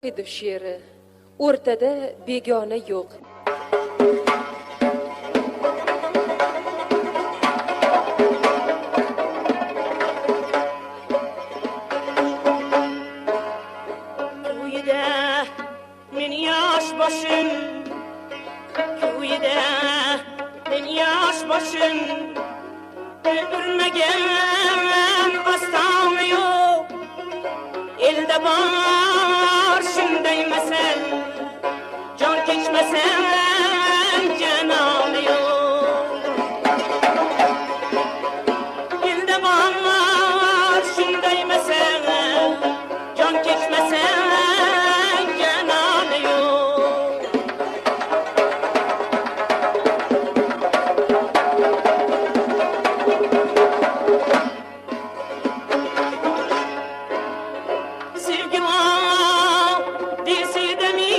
edi she'ri, o'rtada begona yo'q. Kuyida men yosh boshim, kuyida men yosh boshim, urmagan oston yo'q, elda bor shunday masal, jon kechmasan janon yo'q. Elda bor shunday masal, jon kechmasan janon yo'q. Sevgi var dese de mi,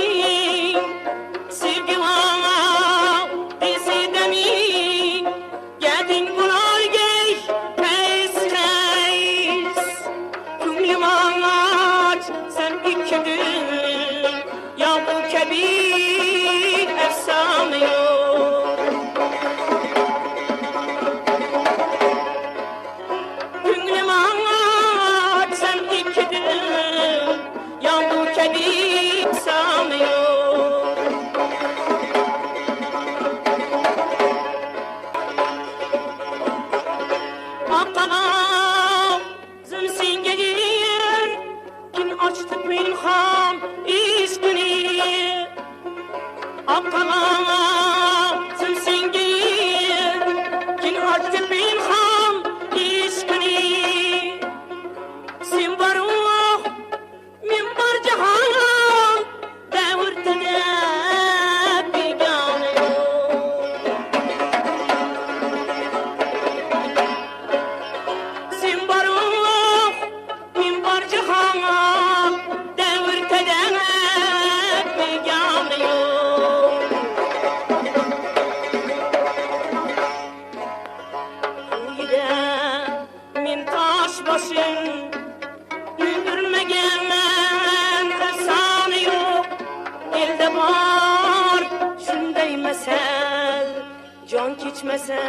sevgi var dese de mi, geldin bunlar geç tez tez. Kümlüm ağaç sen ikidin, ya bu kebir efsane yok. Kümlüm ağaç sen ikidin, ya bu kebir efsane yok. Aklıma zımsın gelir, kim açtı pinhan ismini. Aklıma zımsın gelir, kim açtı pinhan ismini. Sen var o, min var cihan, devirtede begane yok. Sen var o, min var cihan, devirtede begane yok. Kuyida min taş başım, güldürmegen efsane yok. Elde var şunday mesel, jon kechmasa